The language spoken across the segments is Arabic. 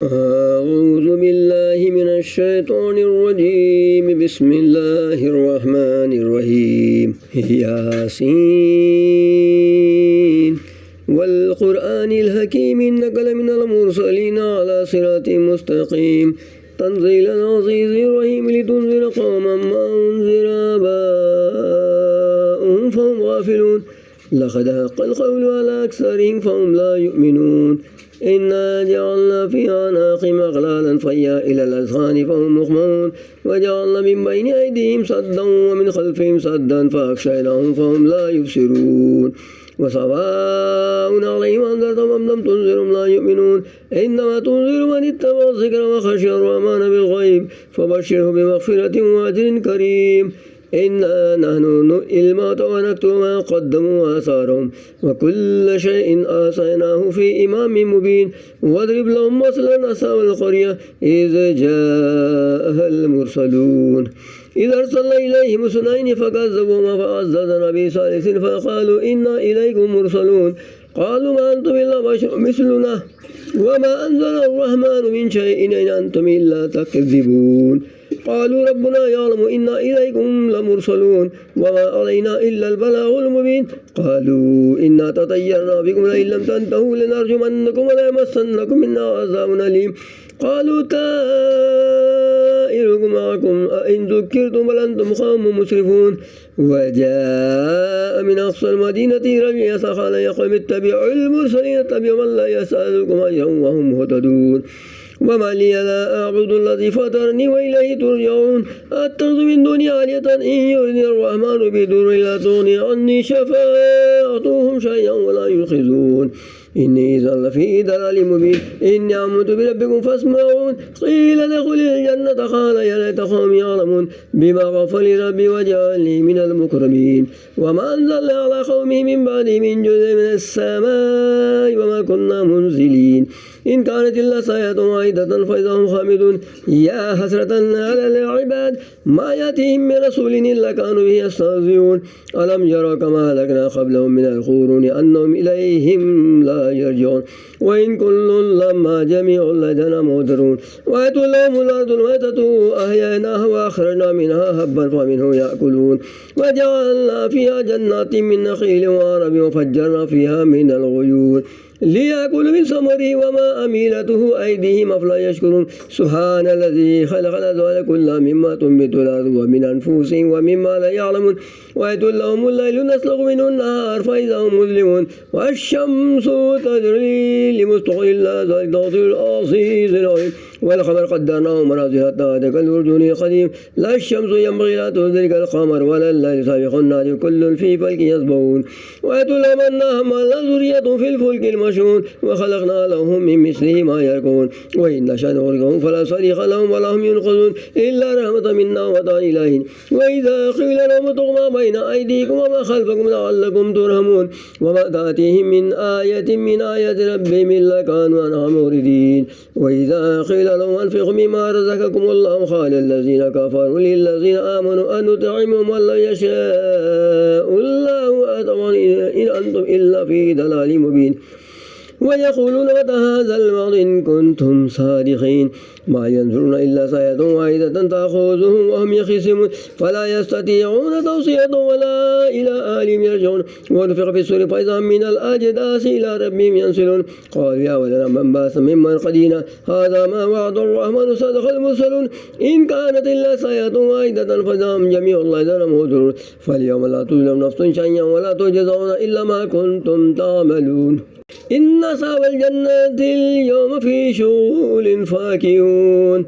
أعوذ بالله من الشيطان الرجيم بسم الله الرحمن الرحيم ياسين والقرآن الحكيم إنك لمن المرسلين على صراط مستقيم تنزيل العزيز الرحيم لتنذر قوما ما أنذر آباؤهم فهم غافلون لقد حق القول على أكثرهم فهم لا يؤمنون إنا جعلنا في أعناقهم أغلالا فهي إلى الأذقان فهم مقمحون وجعلنا من بين أيديهم سدا ومن خلفهم سدا فأغشيناهم فهم لا يبصرون وسواء عليهم أنذرتهم أم لم تنذرهم لا يؤمنون إنما تنذر من اتبع الذكر وخشي الرحمن بالغيب فبشره بمغفرة وأجر كريم إنا نحن نحيي الموتى ونكتب ما قدموا وآثارهم وكل شيء آتيناه في إمام مبين واضرب لهم مثلا أصحاب القرية إذ جاءها المرسلون إذ أرسلنا إليهم اثنين فكذبوهما فعززنا بثالث فقالوا إنا إليكم مرسلون قالوا ما أنتم إلا بشر مثلنا وما أنزل الرحمن من شيء إن أنتم إلا تكذبون قالوا ربنا يعلم إنا إليكم لمرسلون وما علينا إلا البلاغ المبين قالوا إنا تطيرنا بكم لئن لم تنتهوا لنرجمنكم وليمسنكم منا عذاب أليم قالوا طائركم معكم أئن ذكرتم بل أنتم قوم مسرفون وجاء من أقصى المدينة رجل يسعى قال يا قوم اتبعوا المرسلين اتبعوا من لا يسألكم أجرا وهم مهتدون وما لي لا أعبد الذي فطرني وإليه ترجعون أتخذ من دونه آلهة إن يردني الرحمن بضر لا تغني عني شفاعتهم شيئا ولا ينقذون إني إذا لفي ضلال مبين إني آمنت بربكم فاسمعون قيل ادخل الجنة قال يا ليت قومي يعلمون بما غفر لي ربي وجعلني من المكرمين وما أنزلنا على قومه من بعده من جزء من السماء وما كنا منزلين إن كانت إلا صيحة واحدة فإذا هم خامدون يا حسرة على العباد ما يأتيهم من رسول إلا كانوا به يستهزئون ألم يروا كما أهلكنا قبلهم من القرون أنهم إليهم لا يرجعون وإن كل لما جميع لدينا محضرون وآتوا لهم الأرض الميتة أحييناها وأخرجنا منها حبا فمنه يأكلون وجعلنا فيها جنات من نخيل وعنب وفجرنا فيها من العيون ليأكلوا من ثمره وما أميلته أيديهم أفلا يشكرون سبحان الذي خلق الأزواج كلها مما تنبت الأرض ومن أنفسهم ومما لا يعلمون وآتوا لهم الليل نسلخ منه النهار فإذا هم مظلمون والشمس تجري لمستقر لها ذلك تقدير العزيز العليم والقمر قدرناه منازل حتى عاد كالأرجون القديم لا الشمس ينبغي لا تدرك القمر ولا الليل سابق النهار كل في فلك يسبحون وآتوا لهم النهم ذرية في الفلك المشحون وخلقنا لهم من مثله ما يركبون وإن نشأ نغرقهم فلا صريخ لهم ولا هم ينقذون إلا رحمة منا ومتاعا إلى حين وإذا قيل لهم اتقوا ما بين أيديكم وما خلفكم لعلكم ترحمون وما تأتيهم من آية من آيات ربهم إلا كانوا عنها معرضين وإذا قيل لهم أنفقوا مما رزقكم الله قال الذين كفروا للذين آمنوا أن نطعمهم ولا يشاء الله أطعمهم إن أنتم إلا في ضلال مبين ويقولون متى هذا الوعد إن كنتم صادقين ما ينظرون إلا صيحة واحدة تأخذهم وهم يخصمون فلا يستطيعون توصية ولا إلى أهلهم يرجعون ونفخ في الصور فإذا من الأجداث إلى ربهم ينسلون قالوا يا ولنا من بعث من مرقدنا هذا ما وعد الرحمن صدق المرسلون إن كانت إلا صيحة واحدة فإذا هم جميع لدينا محضرون فاليوم لا تظلم نفس شيئا ولا تجزون إلا ما كنتم تعملون إن أصحاب الجنة اليوم في شغل فاكهون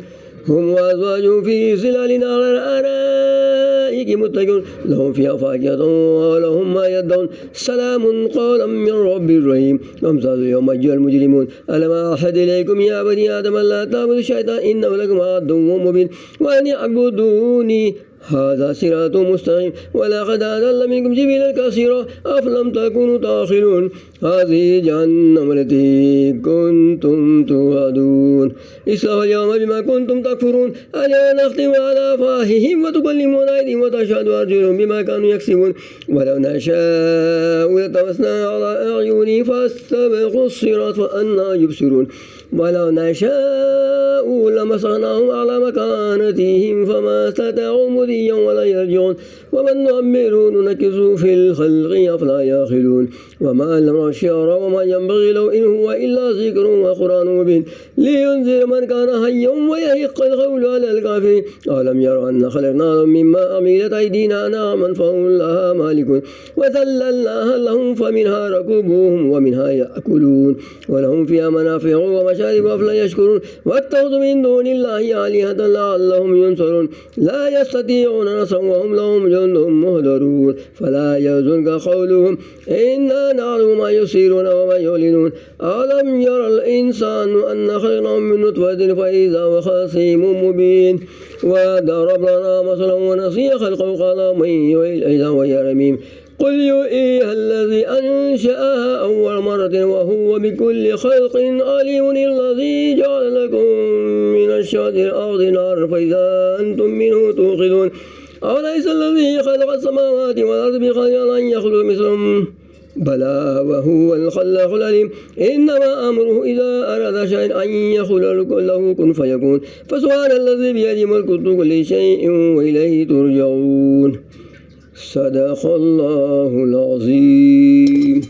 هم وأزواجهم في ظلال على الأرائك متكئون لهم فيها فاكهة ولهم ما يدعون سلام قولا من رب رحيم وامتازوا اليوم أيها المجرمون ألم أعهد إليكم يا بني آدم لا تعبدوا الشيطان إنه لكم عدو مبين وأن اعبدوني هذا صراط مستقيم ولقد أضل منكم جبلا كثيرا أفلم تكونوا تعقلون هذه جهنم التي كنتم توعدون اصلوها اليوم بما كنتم تكفرون اليوم نختم على أفواههم وتكلمنا أيديهم وتشهد أرجلهم بما كانوا يكسبون ولو نشاء لطمسنا على أعينهم فاستبقوا الصراط فأنى يبصرون ولو نشاء لمسخناهم على مكانتهم فما استطاعوا مضيا ولا يرجعون ومن نعمره ننكسه في الخلق أفلا يعقلون وما لم الشعر وما ينبغي له إن هو إلا ذكر وقرآن مبين لينذر من كان حيا ويحق القول على الكافرين أولم يروا أن خلقناهم مما عملت أيدينا أنعاما فهم لها مالكون وذللناها لهم فمنها ركوبهم ومنها يأكلون ولهم فيها منافع ومشارب أفلا يشكرون واتخذوا من دون الله آلهة لعلهم ينصرون لا يستطيعون نصرا وهم لهم جند مهدرون فلا يحزنك قولهم إنا نعلم ما يسرون وما يعلنون ألم يرى الإنسان أن خلقناه من نطفة فإذا هو خصيم مبين وضرب لنا مثلا ونسي خلقه قال من يحيي العظام وهي رميم قل يحييها الذي أنشأها أول مرة وهو بكل خلق عليم الذي جعل لكم من الشجر الأرض نارا فإذا أنتم منه توقدون أوليس الذي خلق السماوات والأرض بقادر أن يخلق مثلهم بلى وهو الخلاق العليم إنما أمره إذا أراد شيئا أن يقول له كن فيكون فسبحان الذي بيده ملك كل شيء وإليه ترجعون صدق الله العظيم.